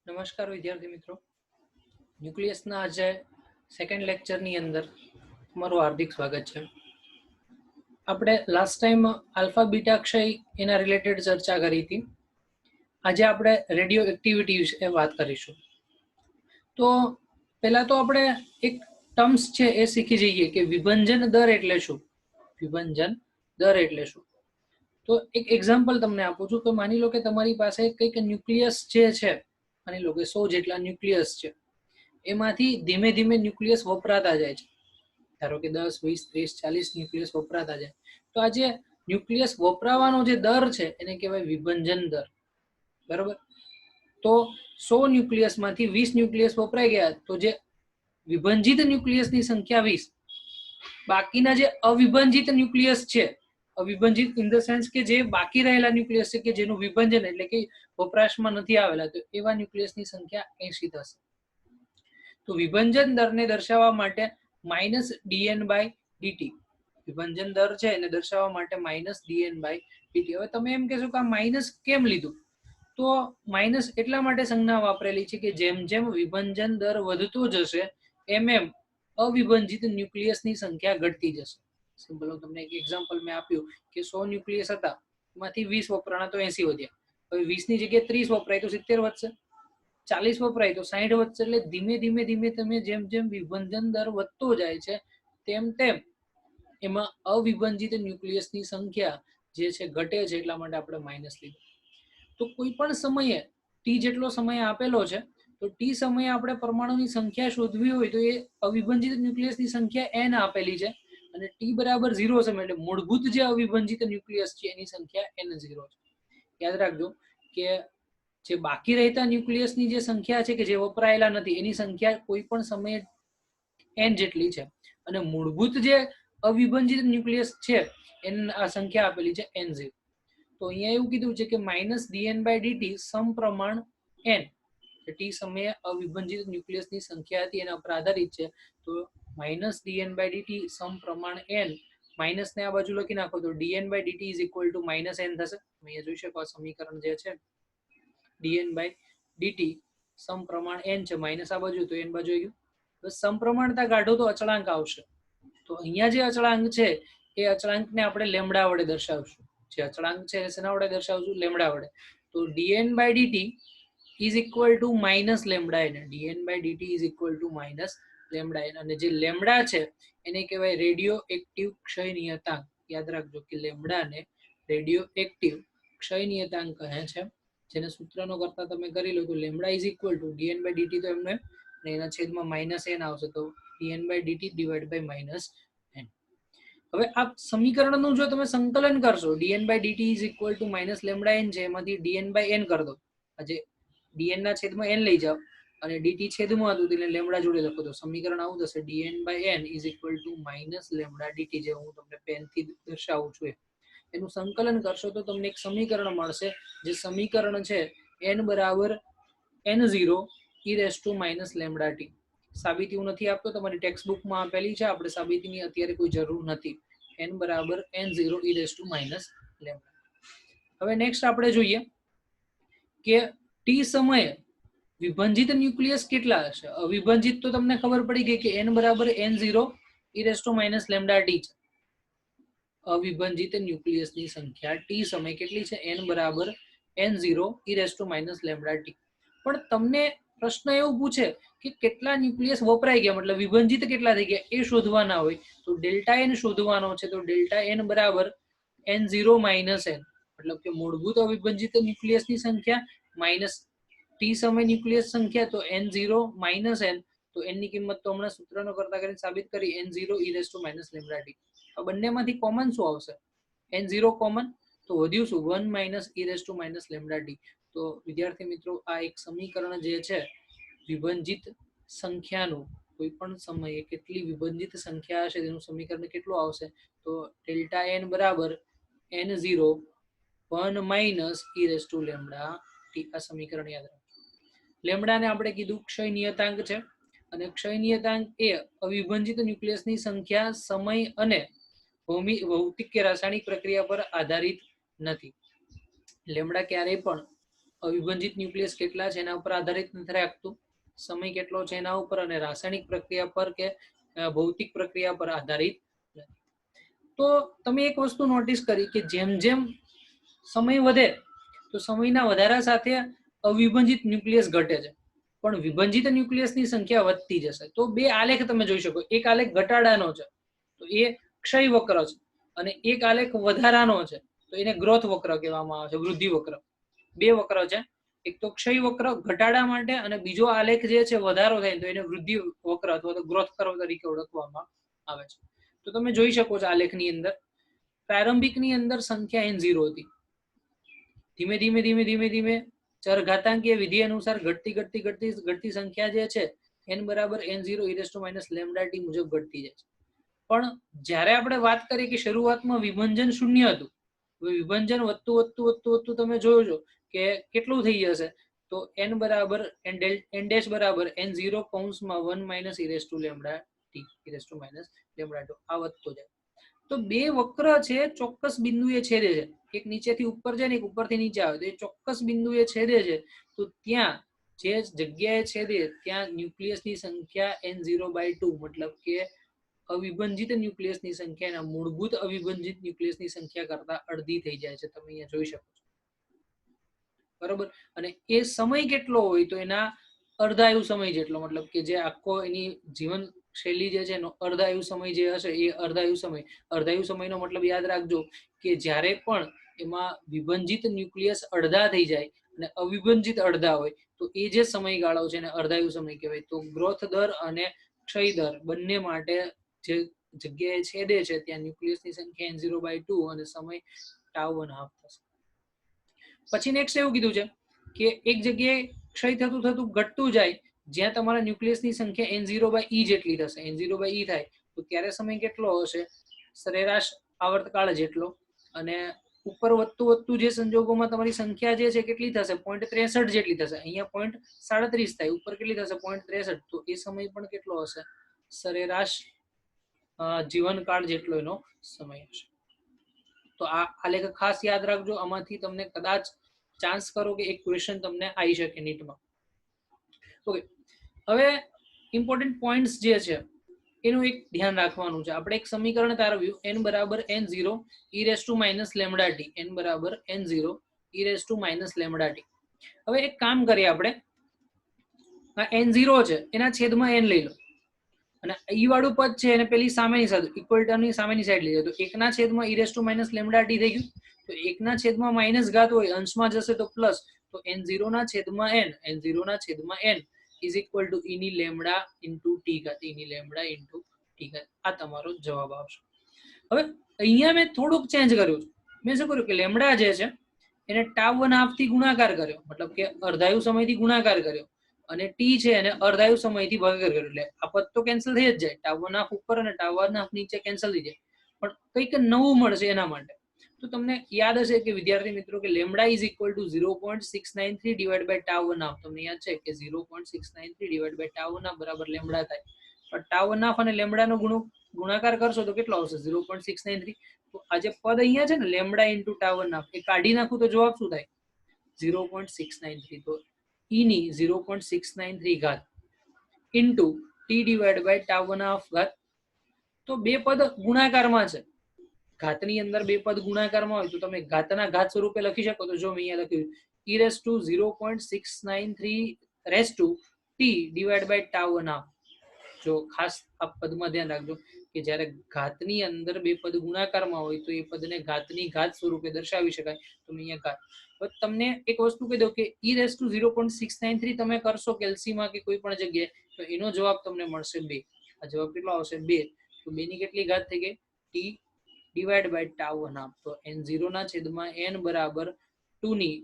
નમસ્કાર વિદ્યાર્થી મિત્રો, ન્યુક્લિયસના આજે સેકન્ડ લેક્ચરની અંદર તમારું હાર્દિક સ્વાગત છે. આપણે લાસ્ટ ટાઈમ આલ્ફા બીટા ક્ષય એના રિલેટેડ ચર્ચા કરી હતી. આજે આપણે રેડિયો એક્ટિવિટી વિશે વાત કરીશું. તો પહેલા તો આપણે એક ટર્મ્સ છે એ શીખી જઈએ કે વિભંજન દર એટલે શું. વિભંજન દર એટલે શું? તો એક એક્ઝામ્પલ તમને આપું છું કે માની લો કે તમારી પાસે કંઈક ન્યુક્લિયસ જે છે, માની લો કે 100 જેટલા ન્યુક્લિયસ છે, એમાંથી ધીમે ધીમે ન્યુક્લિયસ વપરાતા જાય છે. ધારો કે 10, 20, 30, 40 ન્યુક્લિયસ વપરાતા જાય. તો આ જે ન્યુક્લિયસ વપરાવાનો જે દર છે એને કહેવાય વિભંજન દર, બરાબર? તો 100 ન્યુક્લિયસમાંથી 20 ન્યુક્લિયસ વપરાઈ ગયા, તો જે વિભંજિત ન્યુક્લિયસની સંખ્યા 20, બાકીના જે અવિભંજિત ન્યુક્લિયસ છે, અવિભંજિત ઇન ધ સેન્સ કે જે બાકી રહેલા ન્યુક્લિયસ છે કે જેનું વિભંજન એટલે કે વપરાશમાં નથી આવેલા, તો એવા ન્યુક્લિયસની સંખ્યા 80 થશે. તો વિભંજન દરને દર્શાવવા માટે -dn/dt, વિભંજન દર છે એને દર્શાવવા માટે -dn/dt. હવે તમે એમ કહેશો કે આ માઇનસ કેમ લીધું? તો માઇનસ એટલા માટે સંજ્ઞા વાપરેલી છે કે જેમ જેમ વિભંજન દર વધતો જશે એમ એમ અવિભંજિત ન્યુક્લિયસની સંખ્યા ઘટતી જશે. સિમ્પલ, હું તમને એક એક્ઝામ્પલ મેં આપ્યું કે 100 ન્યુક્લિયસ હતા, એમાંથી 20 વપરાણા તો 80 વધ્યા. હવે 20 ની જગ્યાએ 30 વપરાય તો 70 વધશે, 40 વપરાય તો 60 વધશે. એટલે ધીમે ધીમે ધીમે તમે જેમ જેમ વિભંજન દર વધતો જાય છે તેમ તેમ એમાં અવિભંજિત ન્યુક્લિયસની સંખ્યા જે છે ઘટે છે, એટલા માટે આપણે માઇનસ લીધું. તો કોઈ પણ સમયે ટી જેટલો સમય આપેલો છે, તો ટી સમયે આપણે પરમાણુની સંખ્યા શોધવી હોય તો એ અવિભંજિત ન્યુક્લિયસની સંખ્યા n આપેલી છે, અને ટી બરાબર 0 સમય એટલે મૂળભૂત જે અવિભંજિત ન્યુક્લિયસ છે એની સંખ્યા n0 છે. યાદ રાખજો કે જે બાકી રહેતા ન્યુક્લિયસની જે સંખ્યા છે કે જે વપરાયેલા નથી એની સંખ્યા કોઈ પણ સમયે n જેટલી છે, અને મૂળભૂત જે અવિભંજિત ન્યુક્લિયસ છે એની આ સંખ્યા આપેલી છે n0. તો અહીંયા એવું કીધું છે કે -dn/dt સમપ્રમાણ n, ટી સમયે અવિભંજિત ન્યુક્લિયસની સંખ્યા હતી એના પર આધારિત છે. તો -dn/dt સમપ્રમાણ n, માઇનસ ને આ બાજુ લખી નાખો તો dn/dt = -n થશે. અહીંયા જોઈ શકો આ સમીકરણ જે છે dn/dt સમપ્રમાણ n છે, માઇનસ આ બાજુ તો n બાજુ આવી ગયું. તો સમપ્રમાણતા કાઢો તો અચળાંક આવશે. તો અહીંયા જે અચળાંક છે એ અચળાંકને આપણે લેમ્ડા વડે દર્શાવશું. જે અચળાંક છે એના વડે દર્શાવશું? લેમ્ડા વડે. તો dn/dt = -λn, dn/dt -λn, અને જે લેમ્ડા છે એને કહેવાય રેડિયો એક્ટિવ ક્ષય નિયતાંક. યાદ રાખજો કે લેમ્ડાને રેડિયો એક્ટિવ ક્ષય નિયતાંક કહે છે, જેને સૂત્રનો કરતા તમે કરી લો તો લેમ્ડા dn/dt તો એમને એના છેદમાં -n આવશે, તો dn/dt / -n. હવે આ સમીકરણનું જો તમે સંકલન કરશો, dn/dt -λn છે, એમાંથી dn/n કરી દો, આજે dn ના છેદમાં n લઈ જાઓ અને dt છેદમાં હતું એટલે લેમ્ડા જોડે લખો, તો સમીકરણ આવું થશે dn/n -λ dt, જે હું તમને પેનથી દર્શાવું છું. એનું સંકલન કરશો તો તમને એક સમીકરણ મળશે, જે સમીકરણ છે n બરાબર n0 e⁻ λt. સાબિતી હું નથી આપતો, તમારી ટેક્સ્ટ બુકમાં આપેલી છે, આપણે સાબિતીની અત્યારે કોઈ જરૂર નથી. n બરાબર n0 e⁻ λ. હવે નેક્સ્ટ આપણે જોઈએ કે ટી સમયે વિભંજિત ન્યુક્લિયસ કેટલા હશે. અવિભંજિત તો તમને ખબર પડી ગઈ કે n બરાબર n0 e⁻ λt છે. અવિભંજિત ન્યુક્લિયસની સંખ્યા ટી સમય કેટલી છે? n બરાબર n0 e⁻ λt. પણ તમને પ્રશ્ન એવું પૂછે કે કેટલા ન્યુક્લિયસ વપરાઈ ગયા, મતલબ વિભંજિત કેટલા થઈ ગયા એ શોધવાના હોય, તો ડેલ્ટા n શોધવાનો છે. તો ડેલ્ટા n બરાબર n0 - n, મતલબ કે મૂળભૂત અવિભંજિત ન્યુક્લિયસની સંખ્યા માઇનસ ટી સમય ન્યુક્લિયસ સંખ્યા, તો n0 - n. તો n ની કિંમત તો હમણાં સૂત્રનો કરતા કરીને સાબિત કરી, n0 e⁻ λt. આ બંનેમાંથી કોમન શું આવશે? n0 કોમન, તો વધ્યું શું? 1 - e⁻ λt. તો વિદ્યાર્થી મિત્રો, આ એક સમીકરણ જે છે વિભંજિત સંખ્યાનું, કોઈ પણ સમયે કેટલી વિભંજિત સંખ્યા હશે તેનું સમીકરણ કેટલું આવશે? તો ડેલ્ટા n બરાબર n0 1 - e⁻ λt. આ સમીકરણ યાદ રાખો. લેમ્ડાને આપણે કીધું ક્ષય નિયતાંક છે, અને ક્ષય નિયતાંક એ અવિભંજિત ન્યુક્લિયસની સંખ્યા સમય અને ભૌતિક કે રાસાયણિક પ્રક્રિયા પર આધારિત નથી. લેમ્ડા ક્યારેય પણ અવિભાજિત ન્યુક્લિયસ કેટલા છે એના ઉપર આધારિત નથી રાખતું, સમય કેટલો છે એના ઉપર અને રાસાયણિક પ્રક્રિયા પર કે ભૌતિક પ્રક્રિયા પર આધારિત નથી. તો તમે એક વસ્તુ નોટિસ કરી કે જેમ જેમ સમય વધે તો સમયના વધારા સાથે અવિભાજિત ન્યુક્લિયસ ઘટે છે, પણ વિભાજિત ન્યુક્લિયસની સંખ્યા વધતી જશે. તો બે આલેખ તમે જોઈ શકો, એક આલેખ ઘટાડાનો છે તો એ ક્ષય વક્ર છે, અને એક આલેખ વધારાનો છે તો એને ગ્રોથ વક્ર કહેવામાં આવે છે, વૃદ્ધિ વક્ર. બે વક્ર છે, એક તો ક્ષય વક્ર ઘટાડા માટે અને બીજો આલેખ જે છે વધારો થાય તો એને વૃદ્ધિ વક્ર અથવા તો ગ્રોથ કર્વ તરીકે ઓળખવામાં આવે છે. તો તમે જોઈ શકો છો આલેખની અંદર પ્રારંભિકની અંદર સંખ્યા n0 હતી, ધીમે ધીમે ધીમે ધીમે ધીમે ચરઘાતાંકીય વિધિ અનુસાર ઘટતી ઘટતી ઘટતી ઘટતી સંખ્યા જે છે n બરાબર n0 e - λt મુજબ ઘટતી જાય છે. પણ જ્યારે આપણે વાત કરીએ કે શરૂઆતમાં વિભંજન શૂન્ય હતું, વિભંજન વધતું વધતું વધતું વધતું તમે જોયો છો કે કેટલું થઈ જશે, તો n બરાબર n ડેશ બરાબર n0 કૌંસમાં 1 - e λt આ વધતો જાય. તો બે વક્ર છે ચોક્કસ બિંદુએ છેદે છે, એક નીચેથી ઉપર જાય ને એક ઉપરથી નીચે આવે, તો એ ચોક્કસ બિંદુએ છેદે છે. તો ત્યાં જે જગ્યાએ છેદે ત્યાં ન્યુક્લિયસની સંખ્યા n0/2 મતલબ કે અવિભાજિત ન્યુક્લિયસની સંખ્યા એના મૂળભૂત અવિભાજિત ન્યુક્લિયસની સંખ્યા કરતા અડધી થઈ જાય છે. તમે અહીંયા જોઈ શકો છો, બરોબર. અને એ સમય કેટલો હોય તો એના અર્ધાયુ સમય જેટલો, મતલબ કે જે આખો એની જીવન શૈલી જે છે એનો અર્ધાયુ સમય જે હશે એ અર્ધાયુ સમયનો મતલબ યાદ રાખજો કે જ્યારે પણ એમાં વિભાજિત ન્યુક્લિયસ અડધા થઈ જાય અને અવિભાજિત અડધા હોય તો એ જે સમયગાળો છે એને અર્ધાયુ સમય કહેવાય. તો ગ્રોથ દર અને ક્ષય દર બંને માટે જે જગ્યાએ છેદે છે ત્યાં ન્યુક્લિયસની સંખ્યા n0/2 અને સમય τ1/2 થશે. પછી નેક્સ્ટ એવું કીધું છે કે એક જગ્યાએ ક્ષય થતું થતું ઘટતું જાય, જ્યાં તમારા ન્યુક્લિયસની સંખ્યા n0/e જેટલી થશે, n0/e થાય તો ત્યારે સમય કેટલો હશે, સરેરાશ આવર્તકાળ જેટલો. અને ઉપર વધતું વધતું જે સંજોગોમાં તમારી સંખ્યા જે છે કેટલી થશે, 0.63 જેટલી થશે. અહીંયા 0.37 થાય, ઉપર કેટલી થશે 0.63, તો એ સમય પણ કેટલો હશે, સરેરાશ જીવનકાળ જેટલો એનો સમય હશે. તો આ આલેખ ખાસ યાદ રાખજો, આમાંથી તમને કદાચ ચાન્સ કરો કે એક ક્વેશ્ચન તમને આવી શકે નીટમાં. ઓકે, હવે ઇમ્પોર્ટન્ટ પોઈન્ટ્સ જે છે એનું એક ધ્યાન રાખવાનું છે. આપણે એક સમીકરણ તારવ્યું n બરાબર n0 e λt, n બરાબર n0 e λt. હવે એક કામ કરીએ, આપણે આ n0 છે એના છેદમાં n લઈ લો અને ઈ વાળું પદ છે એને પેલી સામેની સાઈડ ઇક્વલ ટર્મની સામેની સાઈડ લઈ જાય તો 1 છેદમાં e λt થઈ ગયું. તો 1 છેદમાં માઇનસ ઘાત હોય, અંશમાં જશે તો પ્લસ, તો n0 છેદમાં n is equal two e ની લેમ્ડા ઇન્ટુ ટી ઘાત, e ની લેમ્ડા ઇન્ટુ ટી ઘાત. આ તમારો જવાબ આવશે. હવે અહીંયા મેં થોડુંક ચેન્જ કર્યું છે. મેં શું કર્યું કે લેમ્ડા જે છે એને τ1/2 થી ગુણાકાર કર્યો, મતલબ કે અર્ધાયુ સમયથી ગુણાકાર કર્યો, અને ટી છે એને અર્ધાયુ સમયથી ભાગાકાર કર્યો. એટલે આ પદ તો કેન્સલ થઈ જ જાય, τ1/2 ઉપર અને τ1/2 નીચે કેન્સલ થઈ જાય, પણ કંઈક નવું મળશે એના માટે. તો તમને યાદ હશે કે વિદ્યાર્થી મિત્રો કે lambda is equal to 0.693 divide by τ1/2. તમને યાદ છે કે 0.693 ડિવાઇડ બાય τ1/2 બરાબર લેમ્ડા થાય, પણ τ1/2 અને લેમ્ડાનો ગુણાકાર કરશો તો કેટલો આવશે, 0.693. તો આ જે પદ અહીંયા છે ને લેમ્ડા ઇન્ટુ τ1/2 એ કાઢી નાખું તો જવાબ શું થાય, 0.693. તો e ની 0.693 ઘાત ઇન્ટુ ટી ડિવાઇડ બાય τ1/2 ઘાત. તો બે પદ ગુણાકારમાં છે, ઘાતની અંદર બે પદ ગુણાકારમાં હોય તો તમે ઘાતના ઘાત સ્વરૂપે લખી શકો. તો જો મેં અહીંયા લખ્યું e 0.693 ડિવાઇડ બાય τ1/2. જો ખાસ આ પદમાં ધ્યાન રાખજો કે જ્યારે ઘાતની અંદર બે પદ ગુણાકારમાં હોય તો એ પદને ઘાતની ઘાત સ્વરૂપે દર્શાવી શકાય. તો મેં અહીંયા ઘાત. હવે તમને એક વસ્તુ કહી દઉં કે e 0.693 તમે કરશો કેલ્સીમાં કે કોઈ પણ જગ્યાએ તો એનો જવાબ તમને મળશે 2. આ જવાબ કેટલો આવશે 2. તો 2 ની કેટલી ઘાત થઈ ગઈ, ટી ડિવાઇડ બાય τ1/2. તો n0 છેદમાં n બરાબર 2 ની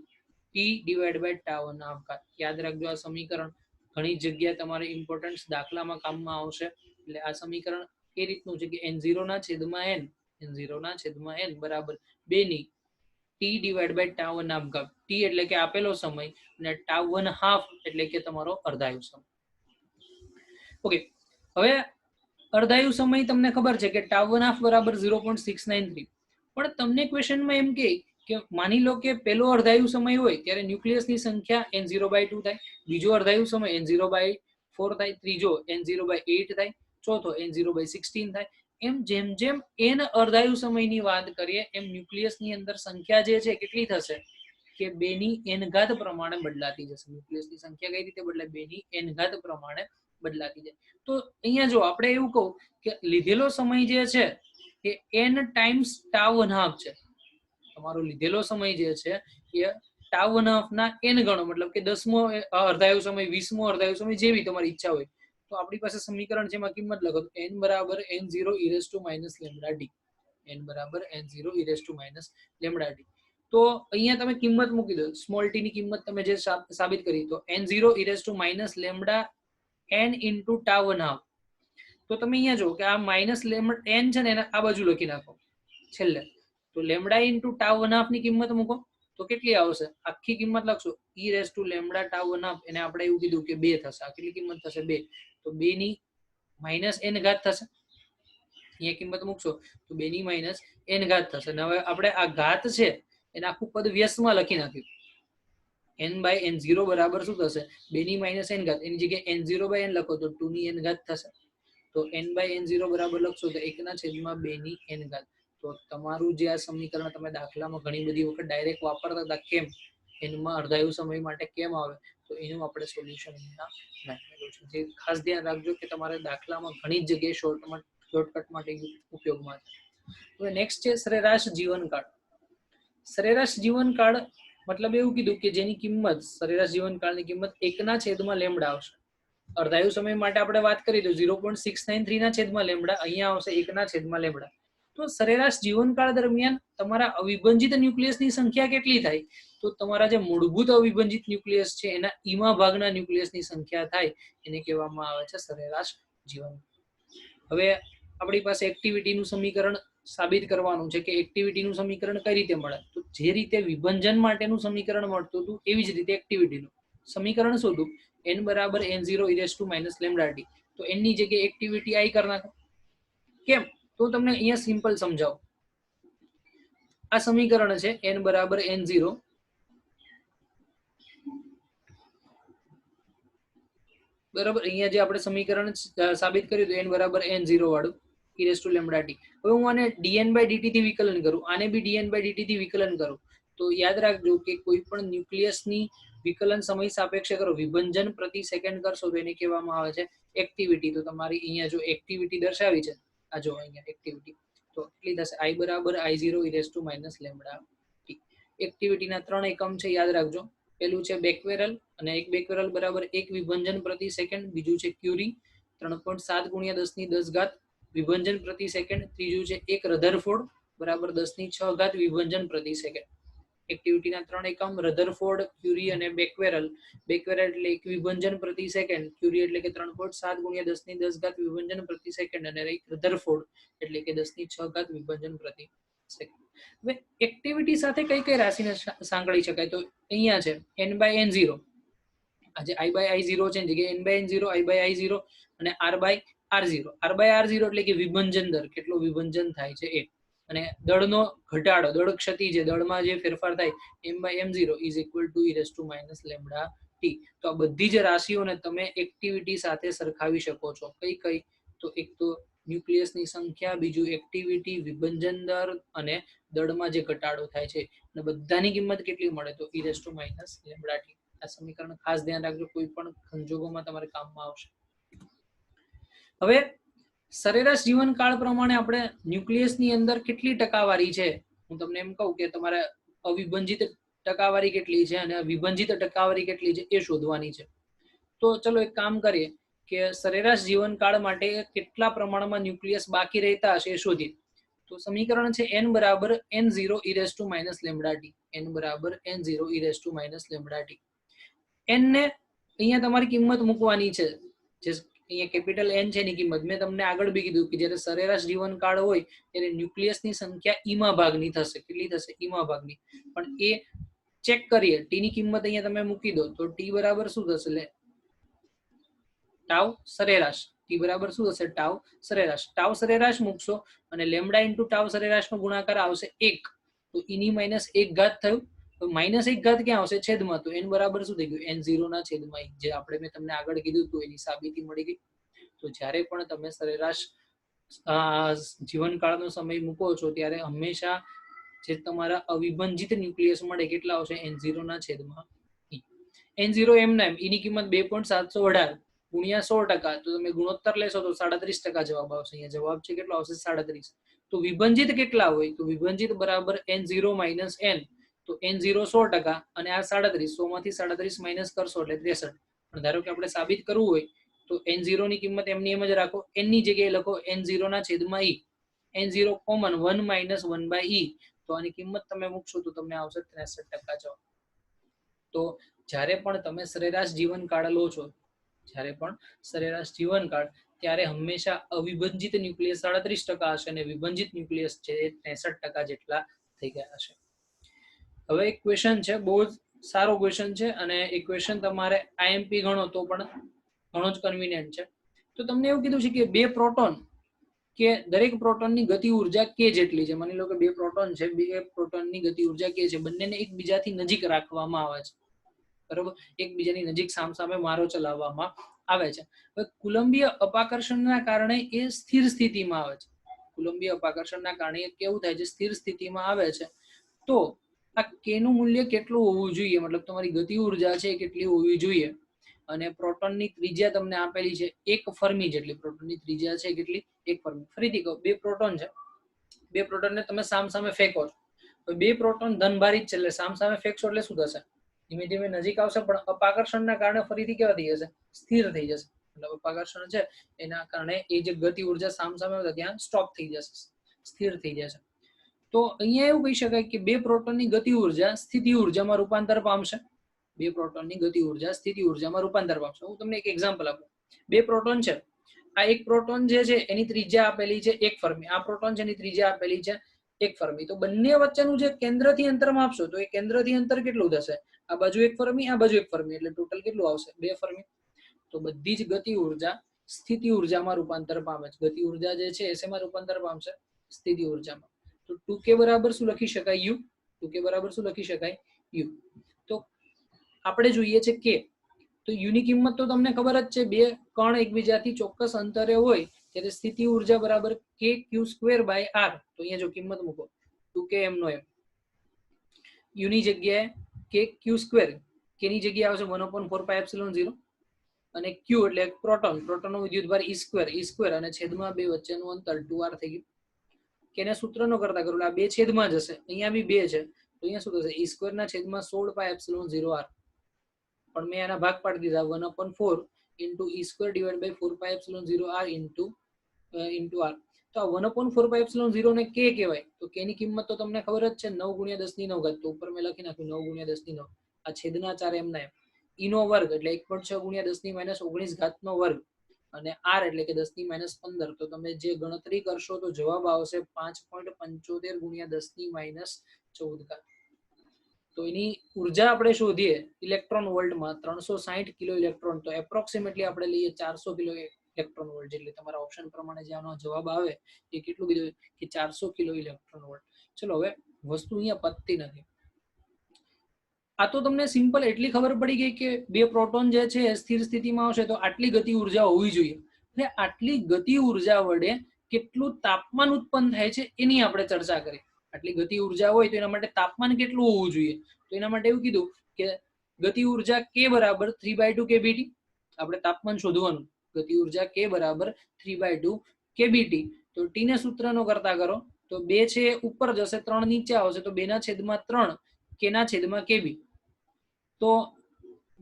ટી ડિવાઇડ બાય τ1/2 ઘાત. યાદ રાખજો આ સમીકરણ ઘણી જગ્યાએ તમારે ઇમ્પોર્ટન્સ દાખલામાં કામમાં આવશે. એટલે આ સમીકરણ એ રીતનું છે કે n0 છેદમાં n બરાબર 2 ની ટી ડિવાઇડ બાય τ1/2 ઘાત. ટી એટલે કે આપેલો સમય અને τ1/2 એટલે કે તમારો અર્ધાયુ સમય. ઓકે, હવે અર્ધાયુ સમય તમને ખબર છે કે τ1/2 બરાબર 0.693. પણ તમને ક્વેશ્ચનમાં એમ કે કે માની લો કે પહેલો અર્ધાયુ સમય હોય ત્યારે ન્યુક્લિયસની સંખ્યા n0/2 થાય, બીજો અર્ધાયુ સમય n0/4 થાય, ત્રીજો n0/8 થાય, ચોથો n0/16 થાય. એમ જેમ જેમ n અર્ધાયુ સમયની વાત કરીએ એમ ન્યુક્લિયસની અંદર સંખ્યા જે છે કેટલી થશે કે 2 ની n ઘાત પ્રમાણે બદલાતી જશે. ન્યુક્લિયસની સંખ્યા કઈ રીતે બદલાય? 2 ની n ઘાત પ્રમાણે બદલાતી જાય. તો અહીંયા જો આપણે એવું કહું કે લીધેલો સમય જે છે એ n ટાઈમ્સ ટાઉ અને હાફ છે. તમારો લીધેલો સમય જે છે એ ટાઉ અને હાફ ના n ગણો, મતલબ કે 10મો અર્ધાયુ સમય, 20મો અર્ધાયુ સમય, જેવી તમારી ઈચ્છા હોય. તો આપણી પાસે સમીકરણ છે, એમાં કિંમત લખો તો n બરાબર n0 e - λt. n બરાબર n0 e - λt. તો અહીંયા તમે કિંમત મૂકી દો, સ્મોલ t ની કિંમત તમે જે સાબિત કરી, તો n0 e - n into tau અને હાફ. તો તમે અહીંયા જો કે આ માઇનસ n છે ને એને આ બાજુ લખી નાખો છેલ્લે. તો લેમડા ઇન્ટુ ટાઉ અને હાફ ની કિંમત મૂકો તો કેટલી આવશે? આખી કિંમત લખશો e લેમડા ટાઉ અને હાફ, એને આપણે એવું કીધું કે 2 થશે. આ કેટલી કિંમત થશે? 2. તો 2 ની -n ઘાત થશે. અહીંયા કિંમત મૂકશો તો 2 ની -n ઘાત થશે. અને હવે આપણે આ ઘાત છે એને આખું પદ વ્યસ્તમાં લખી નાખ્યું. n/n0 બરાબર શું થશે? 2 ની -n ઘાત, એની જગ્યાએ n0/n લખો તો 2 ની n ઘાત થશે. તો n/n0 બરાબર લખશો તો 1/2 ની n ઘાત. તો તમારું જે આ સમીકરણ તમે દાખલામાં ઘણી બધી વખત ડાયરેક્ટ વાપરતા હતા, કેમ એમાં અર્ધાયુ સમય માટે કેમ આવે, તો એનું આપણે સોલ્યુશન અહીંયા નાખેલું છે. જે ખાસ ધ્યાન રાખજો કે તમારે દાખલામાં ઘણી જગ્યાએ શોર્ટકટ માટે ઉપયોગમાં છે. હવે નેક્સ્ટ છે સરેરાશ જીવનકાળ. સરેરાશ જીવનકાળ મતલબ એવું કીધું કે જેની કિંમત, સરેરાશ જીવનકાળની કિંમત 1/λ આવશે. અર્ધાયુ સમય માટે આપણે વાત કરી તો 0.693/λ, અહીંયા આવશે 1/λ. તો સરેરાશ જીવનકાળ દરમિયાન તમારા અવિભંજિત ન્યુક્લિયસની સંખ્યા કેટલી થાય? તો તમારા જે મૂળભૂત અવિભંજિત ન્યુક્લિયસ છે એના ઈમા ભાગના ન્યુક્લિયસની સંખ્યા થાય એને કહેવામાં આવે છે સરેરાશ જીવન. હવે આપણી પાસે એક્ટિવિટીનું સમીકરણ સાબિત કરવાનું છે કે એક્ટિવિટીનું સમીકરણ કઈ રીતે મળે. તો જે રીતે વિભંજન માટેનું સમીકરણ મળતું હતું એવી જ રીતે એક્ટિવિટીનું સમીકરણ શું હતું? n બરાબર n0 e - λt. તો n ની જગ્યાએ એક્ટિવિટી i કરી નાખો. કેમ? તો તમને અહીંયા સિમ્પલ સમજાવો. આ સમીકરણ છે n બરાબર n0 બરાબર. અહીંયા જે આપણે સમીકરણ સાબિત કર્યું હતું n બરાબર n0 વાળું e λt. હવે હું આને dn/dt થી વિકલન કરું, આને બી dn/dt થી વિકલન કરું, તો યાદ રાખજો કે કોઈ પણ ન્યુક્લિયસની વિકલન સમય સાપેક્ષે કરો, વિભંજન પ્રતિ સેકન્ડ કરશો તો એને કહેવામાં આવે છે એક્ટિવિટી. તો તમારી અહીંયા જો એક્ટિવિટી દર્શાવી છે, આ જો અહીંયા એક્ટિવિટી, તો કેટલી થશે? i બરાબર I0 e - λt. એક્ટિવિટીના 3 એકમ છે, યાદ રાખજો. પેલું છે બેકવેરલ, અને એક બેકવેરલ બરાબર 1 વિભંજન પ્રતિ સેકન્ડ. બીજું છે ક્યુરી 3.7 × 10⁻⁶ વિભંજન પ્રતિ સેકન્ડ. ત્રીજું છે એક રધરફોર્ડ બરાબર 10⁶ વિભંજન પ્રતિ સેકન્ડ. એક્ટિવિટીના 3 એકમ રધરફોર્ડ, ક્યુરી અને બેકવેરલ. બેકવેરલ એટલે 1 વિભંજન પ્રતિ સેકન્ડ, ક્યુરી એટલે કે 3.7 × 10⁻⁶ વિભંજન પ્રતિ સેકન્ડ, અને રધરફોર્ડ એટલે કે 10⁶ વિભંજન પ્રતિ સેકન્ડ. હવે એક્ટિવિટી સાથે કઈ કઈ રાશિને સાંકળી શકાય? તો અહીંયા છે n/n0. આજે i/I0 છે ને જગ્યાએ n/n0, i/I0 અને r/r0. r/r0 એટલે કે વિભંજન દર, કેટલો વિભંજન થાય છે એ, અને દળનો ઘટાડો, દળ ક્ષતિ છે, દળમાં જે ફેરફાર થાય, m/m0 = e - λt. તો આ બધી જ રાશિઓને તમે એક્ટિવિટી સાથે સરખાવી શકો છો. કઈ કઈ? તો એક તો ન્યુક્લિયસની સંખ્યા, બીજું એક્ટિવિટી, વિભંજન દર અને દળમાં જે ઘટાડો થાય છે, અને બધાની કિંમત કેટલી મળે? તો e - λt. આ સમીકરણ ખાસ ધ્યાન રાખજો, કોઈ પણ સંજોગોમાં તમારે કામમાં આવશે. હવે સરેરાશ જીવનકાળ પ્રમાણે આપણે ન્યુક્લિયસની અંદર કેટલી ટકાવારી છે, હું તમને એમ કહું કે તમારે અવિભંજિત ટકાવારી કેટલી છે અને વિભંજિત ટકાવારી કેટલી છે એ શોધવાની છે. તો ચલો એક કામ કરીએ કે સરેરાશ જીવનકાળ માટે કેટલા પ્રમાણમાં ન્યુક્લિયસ બાકી રહેતા હશે એ શોધીએ. તો સમીકરણ છે n બરાબર n0 e - λt. n બરાબર n0 e - λt. n ને અહીંયા તમારી કિંમત મૂકવાની છે, જે અહીંયા કેપિટલ n છે એની કિંમત. મેં તમને આગળ બી કીધું કે જ્યારે સરેરાશ જીવનકાળ હોય ત્યારે ન્યુક્લિયસની સંખ્યા ઈમા ભાગની થશે. કેટલી થશે? ઈમા ભાગની. પણ એ ચેક કરીએ, ટી ની કિંમત અહીંયા તમે મૂકી દો તો ટી બરાબર શું થશે? ટાઉ સરેરાશ. ટી બરાબર શું થશે? ટાઉ સરેરાશ. ટાઉ સરેરાશ મૂકશો અને લેમડા ઇન્ટુ ટાઉ સરેરાશનો ગુણાકાર આવશે 1. તો e ની -1 ઘાત થયું, તો -1 ઘાત ક્યાં આવશે? છેદમાં. તો n બરાબર શું થઈ ગયું? n0 ના છેદમાં 1, જે આપણે મેં તમને આગળ કીધું હતું એની સાબિતી મળી ગઈ. તો જ્યારે પણ તમે સરેરાશ જીવનકાળનો સમય મૂકો છો ત્યારે હંમેશા જે તમારા અવિભાજિત ન્યુક્લિયસ મળે કેટલા આવશે? n0 ના છેદમાં e. n0 એમના એમ, e ની કિંમત 2.718 ગુણ્યા 100%, તો તમે ગુણોત્તર લેશો તો 37% જવાબ આવશે. અહીંયા જવાબ છે કેટલો આવશે? 37. તો વિભાજિત કેટલા હોય? તો વિભાજિત બરાબર n0 - n. તો n0 100% અને આ 37, 100 માંથી 37 માઇનસ કરશો એટલે 63. પણ ધારો કે આપણે સાબિત કરવું હોય તો n0 ની કિંમત એમની એમ જ રાખો, n ની જગ્યાએ લખો n0 ના છેદમાં e. n0 કોમન 1 - 1/e, તો આની કિંમત તમે મૂકશો તો તમને આવશે 63% જવાબ. તો જ્યારે પણ તમે સરેરાશ જીવનકાળ લો છો, જ્યારે પણ સરેરાશ જીવનકાળ, ત્યારે હંમેશા અવિભાજિત ન્યુક્લિયસ 37% હશે અને વિભાજિત ન્યુક્લિયસ છે એ 63% જેટલા થઈ ગયા હશે. હવે એક ક્વેશ્ચન છે, બહુ જ સારો ક્વેશ્ચન છે અને એ ક્વેશ્ચન તમારે આઈએમપી ગણો તો પણ ઘણો જ કન્વિનિયન્ટ છે. તો તમને એવું કીધું છે કે બે પ્રોટોન કે દરેક પ્રોટોનની ગતિ ઉર્જા કે જેટલી છે. માની લો કે બે પ્રોટોન છે, બે પ્રોટોનની ગતિ ઉર્જા કે છે, બંનેને એકબીજાથી નજીક રાખવામાં આવે છે, બરોબર? એકબીજાની નજીક સામસામે મારો ચલાવવામાં આવે છે. હવે કુલંબીય અપાકર્ષણના કારણે એ સ્થિર સ્થિતિમાં આવે છે. કુલંબીય અપાકર્ષણના કારણે કેવું થાય છે? સ્થિર સ્થિતિમાં આવે છે. તો આ કે નું મૂલ્ય કેટલું હોવું જોઈએ? મતલબ તમારી ગતિ ઉર્જા છે કેટલી હોવી જોઈએ? અને પ્રોટોનની ત્રિજ્યા તમને આપેલી છે 1 ફર્મી જેટલી. પ્રોટોનની ત્રિજ્યા છે કેટલી? 1 ફર્મી. ફરીથી કહું, બે પ્રોટોન છે, બે પ્રોટોનને તમે સામસામે ફેંકો છો, તો બે પ્રોટોન ધનભારિત છે એટલે સામસામે ફેંકશો એટલે શું થશે? ધીમે ધીમે નજીક આવશે, પણ અપાકર્ષણના કારણે ફરીથી કેવા થઈ જશે? સ્થિર થઈ જશે. એટલે અપાકર્ષણ છે એના કારણે એ જે ગતિ ઉર્જા સામસામે આવતા ત્યાં સ્ટોપ થઈ જશે, સ્થિર થઈ જશે. તો અહીંયા એવું કહી શકાય કે બે પ્રોટોનની ગતિ ઉર્જા સ્થિતિ ઉર્જામાં રૂપાંતર પામશે. બે પ્રોટોનની ગતિ ઉર્જા સ્થિતિ ઉર્જામાં રૂપાંતર પામશે. હું તમને એક એક્ઝામ્પલ આપું. બે પ્રોટોન છે, આ એક પ્રોટોન જે છે એની ત્રિજ્યા આપેલી છે 1 ફર્મી, આ પ્રોટોન છે એની ત્રિજ્યા આપેલી છે 1 ફર્મી. તો બંને વચ્ચેનું જે કેન્દ્રથી અંતર માપશો તો એ કેન્દ્રથી અંતર કેટલું થશે? આ બાજુ 1 ફર્મી, આ બાજુ 1 ફર્મી, એટલે ટોટલ કેટલું આવશે? 2 ફર્મી. તો બધી જ ગતિ ઉર્જા સ્થિતિ ઉર્જામાં રૂપાંતર પામે છે. ગતિ ઉર્જા જે છે એ શેમાં રૂપાંતર પામશે? સ્થિતિ ઉર્જામાં. તો 2k બરાબર શું લખી શકાય? u. 2k બરાબર શું લખી શકાય? u. તો આપણે જોઈએ છે કે તો u ની કિંમત તો તમને ખબર જ છે, બે કણ એકબીજાથી ચોક્કસ અંતરે હોય ત્યારે સ્થિતિ ઉર્જા બરાબર kq²/r. તો અહીંયા જો કિંમત મૂકો 2k એમનો એમ, u ની જગ્યાએ kq², k ની જગ્યાએ આવશે 1/4πε0 અને q એટલે પ્રોટોન, પ્રોટોનનો વિદ્યુતભાર e², અને છેદમાં બે વચ્ચેનું અંતર 2r થઈ ગયું. કેને સૂત્રનો કરતા કરું, આ બે છેદમાં જશે, અહીંયા બી બે છે તો અહીંયા શું થશે? e² ના છેદમાં 16πε0r. પણ મેં આના ભાગ પાડી દીધા 1/4 e² / 4πε0r ઇન્ટુ r. તો આ 1/4πε0 ને k કહેવાય. તો k ની કિંમત તો તમને ખબર જ છે 9 × 10⁹. તો ઉપર મેં લખી નાખ્યું 9 × 10⁹. આ છેદના 4 એમના એમ. e નો વર્ગ એટલે 1.6 × 10⁻⁻⁴ વર્ગ અને r એટલે કે 10⁻15. તો તમે જે ગણતરી કરશો તો જવાબ આવશે 5.75 × 10⁻14. તો એની ઉર્જા આપણે શોધીએ ઇલેક્ટ્રોન વોલ્ટમાં 360 કિલો ઇલેક્ટ્રોન, તો એપ્રોક્સિમેટલી આપણે લઈએ 400 કિલો ઇલેક્ટ્રોન વોલ્ટ. એટલે તમારા ઓપ્શન પ્રમાણે જે આનો જવાબ આવે એ કેટલું કીધું કે 400 કિલો ઇલેક્ટ્રોન વોલ્ટ. ચલો હવે વસ્તુ અહીંયા પતતી નથી. આ તો તમને સિમ્પલ એટલી ખબર પડી ગઈ કે બે પ્રોટોન જે છે સ્થિર સ્થિતિમાં આવશે તો આટલી ગતિ ઉર્જા હોવી જોઈએ. એટલે આટલી ગતિ ઉર્જા વડે કેટલું તાપમાન ઉત્પન્ન થાય છે એની આપણે ચર્ચા કરી. આટલી ગતિ ઉર્જા હોય તો એના માટે તાપમાન કેટલું હોવું જોઈએ? તો એના માટે એવું કીધું કે ગતિ ઉર્જા k બરાબર 3/2 kBT. આપણે તાપમાન શોધવાનું. ગતિ ઉર્જા k બરાબર 3/2 kBT. તો t ને સૂત્રનો કરતા કરો તો 2 છે ઉપર જશે, 3 નીચે આવશે, તો 2/3 k ના છેદમાં kb. તો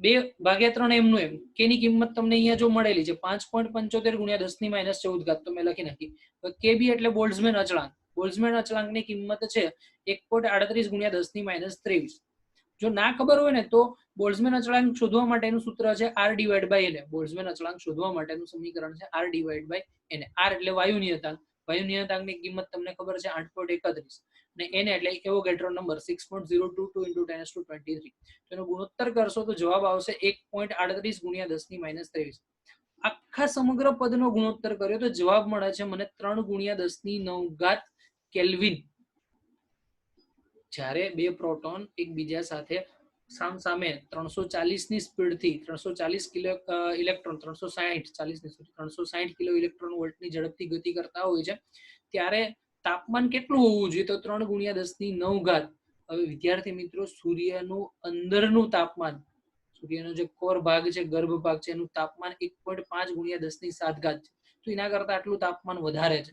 2/3 એમનું એમ. k ની કિંમત તમને અહીંયા જો મળેલી છે 5.75 × 10⁻14. તો મેં લખી નાખી. તો kb એટલે બોલ્ટ્ઝમેન અચળાંક. બોલ્ટ્ઝમેન અચળાંકની કિંમત છે 1.38 × 10⁻23. જો ના ખબર હોય ને તો બોલ્ટ્ઝમેન અચળાંક શોધવા માટેનું સૂત્ર છે r/n. બોલ્ટ્ઝમેન અચળાંક શોધવા માટેનું સમીકરણ છે r/n. r એટલે વાયુ નિયતાંક. વાયુ નિયતાંકની કિંમત તમને ખબર છે 8.31 અને n એટલે એવોગેડ્રો નંબર 6.022 × 10⁻23. તો એનો ગુણોત્તર કરશો તો જવાબ આવશે 1.38 × 10⁻23. આખા સમગ્ર પદનો ગુણોત્તર કર્યો તો જવાબ મળે છે મને 3 × 10⁹ કેલ્વિન. જ્યારે બે પ્રોટોન એકબીજા સાથે સામસામે 340 ની સ્પીડથી 340 કિલો ઇલેક્ટ્રોન 360 કિલો ઇલેક્ટ્રોન વોલ્ટની ઝડપથી ગતિ કરતા હોય છે ત્યારે તાપમાન કેટલું હોવું જોઈએ? તો 3 ગુણ્યા 10⁹. હવે વિદ્યાર્થી મિત્રો, સૂર્યનું અંદરનું તાપમાન, સૂર્યનો જે કોર ભાગ છે, ગર્ભ ભાગ છે, એનું તાપમાન 1.5 ગુણ્યા 10⁷ છે. તો એના કરતા આટલું તાપમાન વધારે છે,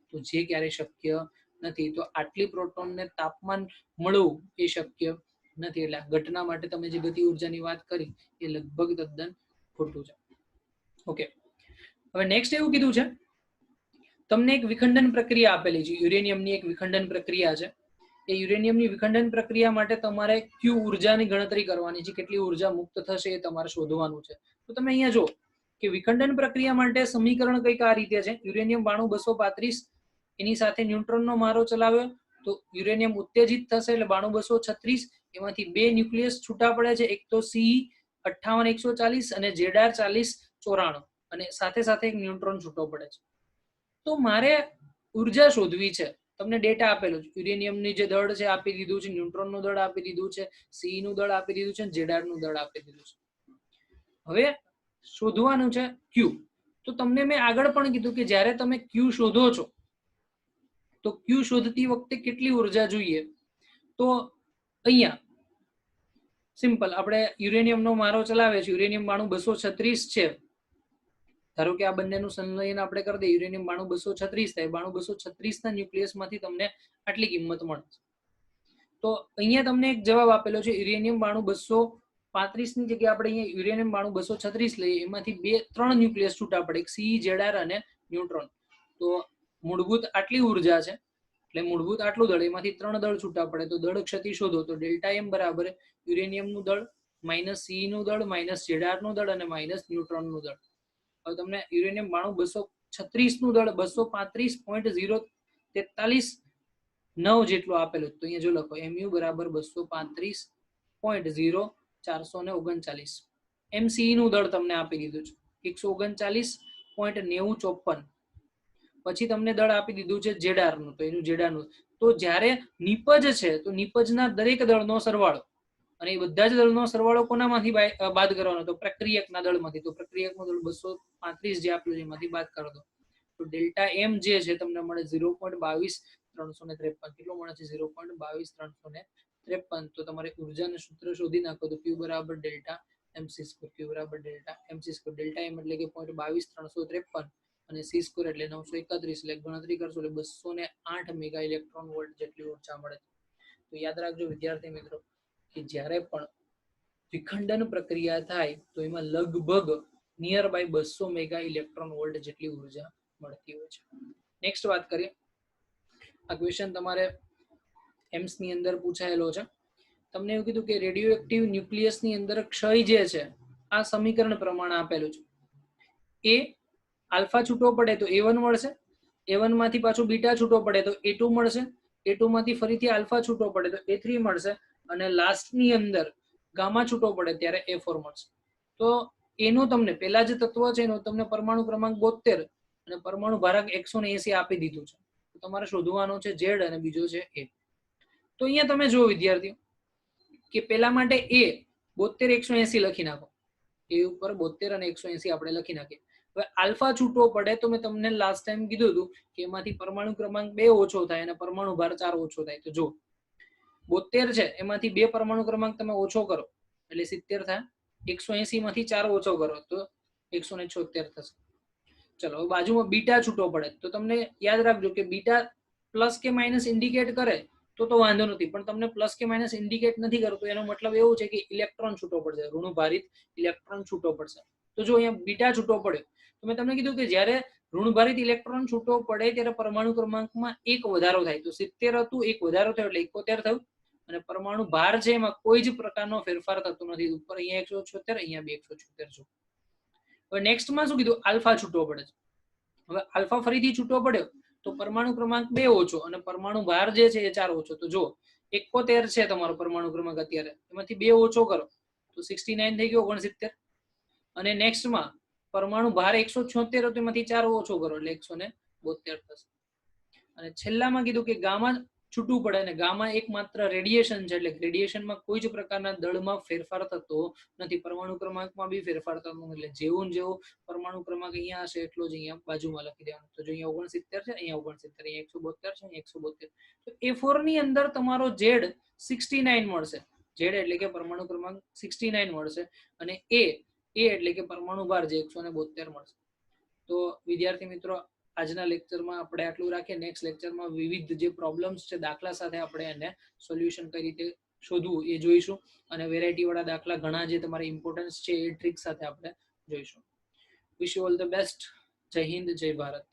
તો જે ક્યારેય શક્ય નથી. તો આટલી પ્રોટોનને તાપમાન મળવું એ શક્ય નથી. એટલે ઘટના માટે તમે જે ગતિ ઉર્જાની વાત કરી એ લગભગ તદ્દન ખોટું છે. ઓકે, હવે નેક્સ્ટ એવું કીધું છે, તમને એક વિખંડન પ્રક્રિયા આપેલી છે, યુરેનિયમની એક વિખંડન પ્રક્રિયા છે. એ યુરેનિયમની વિખંડન પ્રક્રિયા માટે તમારે ક્યુ ઉર્જાની ગણતરી કરવાની છે, કેટલી ઉર્જા મુક્ત થશે એ તમારે શોધવાનું છે. તો તમે અહીંયા જો કે વિખંડન પ્રક્રિયા માટે સમીકરણ કંઈક આ રીતે છે. યુરેનિયમ 92 235 એની સાથે ન્યુટ્રોનનો મારો ચલાવ્યો તો યુરેનિયમ ઉત્તેજિત થશે એટલે 92 236. એમાંથી 2 ન્યુક્લિયસ છૂટા પડે છે, એક તો સી 58 140 અને જેડાર 40 94, અને સાથે સાથે એક ન્યુટ્રોન છૂટો પડે છે. તો મારે ઉર્જા શોધવી છે. તમને ડેટા આપેલો છે, યુરેનિયમની જે દળ છે આપી દીધું છે, ન્યુટ્રોનનું દળ આપી દીધું છે, સી નું દળ આપી દીધું છે, જેડારનું દળ આપી દીધું છે. હવે શોધવાનું છે ક્યુ. તો તમને મેં આગળ પણ કીધું કે જ્યારે તમે ક્યુ શોધો છો તો ક્યુ શોધતી વખતે કેટલી ઉર્જા જોઈએ? તો અહીંયા સિમ્પલ આપણે યુરેનિયમનો મારો ચલાવે છે, યુરેનિયમ 92 236 છે. ધારો કે આ બંનેનું સંલયન આપણે કરી દઈએ, યુરેનિયમ 92 236 થાય. 92 236 ના ન્યુક્લિયસમાંથી તમને આટલી કિંમત મળે. તો અહીંયા તમને એક જવાબ આપેલો છે, યુરેનિયમ 92 235 ની જગ્યાએ આપણે અહીંયા યુરેનિયમ 92 236 લઈએ, એમાંથી 3 ન્યુક્લિયસ છૂટા પડે, એક સી, જેડાર અને ન્યુટ્રોન. તો મૂળભૂત આટલી ઉર્જા છે, એટલે મૂળભૂત આટલું દળ, એમાંથી 3 દળ છૂટા પડે. તો દળ ક્ષતિ શોધો તો ડેલ્ટા એમ બરાબર યુરેનિયમનું દળ માઇનસ સી નું દળ માઇનસ જેડારનું દળ અને માઇનસ ન્યુટ્રોનનું દળ. હવે તમને યુરેનિયમ 92 236 નું દળ 235.043 જેટલું આપેલું. તો અહીંયા જો લખો mu બરાબર 235.0439. એમસી નું દળ તમને આપી દીધું છે 139.9054. પછી તમને દળ આપી દીધું છે જેડારનું, તો એનું જેડારનું. તો જ્યારે નિપજ છે તો નિપજના દરેક દળનો સરવાળો, અને એ બધા જ દળનો સરવાળો કોનામાંથી બાદ કરવાનો? તો પ્રક્રિયકના દળમાંથી. તો પ્રક્રિયકનું દળ 235 જે આપ્યું છે એમાંથી બાદ કરો તો ડેલ્ટા એમ જે છે તમને મળે 0.22353. કેટલો મળે છે? 0.22353. તો તમારે ઉર્જાનું સૂત્ર શોધી નાખો તો Q બરાબર ડેલ્ટા MC². Q બરાબર ડેલ્ટા MC². ડેલ્ટા એમ એટલે કે 0.22353 અને C² એટલે 931. એટલે ગણતરી કરશો એટલે 208 મેગા ઇલેક્ટ્રોન વોલ્ટ જેટલી ઉર્જા મળે. તો યાદ રાખજો વિદ્યાર્થી મિત્રો કે જ્યારે પણ વિખંડન પ્રક્રિયા થાય તો એમાં લગભગ near by 200 mega electron volt જેટલી ઉર્જા મળતી હોય છે. નેક્સ્ટ વાત કરીએ. આ ક્વેશ્ચન તમારે એમ્સ ની અંદર પૂછાયેલો છે. તમને એવું કીધું કે રેડિયો એક્ટિવ ન્યુક્લિયસ ની અંદર ક્ષય જે છે આ સમીકરણ પ્રમાણે આપેલું છે. એ આલ્ફા છૂટો પડે તો A1 મળશે, A1 માંથી પાછું બીટા છૂટો પડે તો A2 મળશે, A2 માંથી ફરીથી આલ્ફા છૂટો પડે તો A3 મળશે, અને લાસ્ટ ની અંદર ગામા છૂટો પડે ત્યારે A4 મળશે. તો એનું તમને પેલા જે તત્વ છે એનો તમને પરમાણુ ક્રમાંક 72 અને પરમાણુ ભારાંક 180 આપી દીધું છે. તો તમારે શોધવાનો છે Z અને બીજો છે A. તો અહીંયા તમે જો વિદ્યાર્થીઓ કે પેલા માટે A 72 180 લખી નાખો. A ઉપર 72 અને 180 આપણે લખી નાખીએ. હવે આલ્ફા છૂટો પડે તો મેં તમને લાસ્ટ ટાઈમ કીધું હતું કે એમાંથી પરમાણુ ક્રમાંક 2 ઓછો થાય અને પરમાણુ ભાર 4 ઓછો થાય. તો જો 72 છે એમાંથી 2 પરમાણુ ક્રમાંક તમે ઓછો કરો એટલે 70 થાય, 180 માંથી 4 ઓછો કરો તો 176 થશે. ચલો બાજુમાં બીટા છૂટો પડે તો તમને યાદ રાખજો કે બીટા પ્લસ કે માઇનસ ઇન્ડિકેટ કરે તો વાંધો નથી, પણ તમને પ્લસ કે માઇનસ ઇન્ડિકેટ નથી કરતો એનો મતલબ એવું છે કે ઇલેક્ટ્રોન છૂટો પડશે, ઋણભારિત ઇલેક્ટ્રોન છૂટો પડશે. તો જો અહીંયા બીટા છૂટો પડ્યો તો મેં તમને કીધું કે જ્યારે ઋણભારિત ઇલેક્ટ્રોન છૂટો પડે ત્યારે પરમાણુ ક્રમાંકમાં એક વધારો થાય. તો 70 હતું, એક વધારો થયો એટલે 71 થયું, અને પરમાણુ ભાર છે એમાં કોઈ જ પ્રકારનો ફેરફાર થતો નથી. ઉપર અહીંયા 176, અહીંયા 176 છે. હવે નેક્સ્ટમાં શું કીધું? આલ્ફા છૂટો પડે છે. હવે આલ્ફા ફરીથી છૂટો પડ્યો તો પરમાણુ ક્રમાંક 2 ઓછો અને પરમાણુ ભાર જે છે એ 4 ઓછો. તો જો 71 છે તમારો પરમાણુ ક્રમાંક અત્યારે, એમાંથી 2 ઓછો કરો તો 69 થઈ ગયો, 69. અને નેક્સ્ટમાં પરમાણુ ભાર 176 હતો એમાંથી 4 ઓછો કરો એટલે 172 થશે. અને છેલ્લામાં કીધું કે ગામા છૂટું પડે અને ગામા એકમાત્ર રેડિયેશન છે, એટલે રેડિયેશનમાં કોઈ જ પ્રકારના દળમાં ફેરફાર થતો નથી. પરમાણુ ક્રમાંકમાં બી ફેરફાર થતો નથી, એટલે જેવું ને જેવું પરમાણુ ક્રમાંક અહીંયા હશે એટલો જ અહીંયા બાજુમાં લખી દેવાનો. તો જો અહીંયા 69 છે, અહીંયા 69, અહીંયા 172 છે, અહીંયા 172. તો A4 ની અંદર તમારો Z 69 મળશે. Z એટલે કે પરમાણુ ક્રમાંક 69 મળશે અને A એટલે કે પરમાણુ ભાર જે 172 મળશે. તો વિદ્યાર્થી મિત્રો, આજના લેક્ચરમાં આપણે આટલું રાખીએ. નેક્સ્ટ લેક્ચરમાં વિવિધ જે પ્રોબ્લેમ્સ છે દાખલા સાથે આપણે એને સોલ્યુશન કઈ રીતે શોધવું એ જોઈશું, અને વેરાયટી વાળા દાખલા ઘણા જે તમારે ઇમ્પોર્ટન્સ છે એ ટ્રિક સાથે આપણે જોઈશું. Wish you all the best. જય હિન્દ, જય ભારત.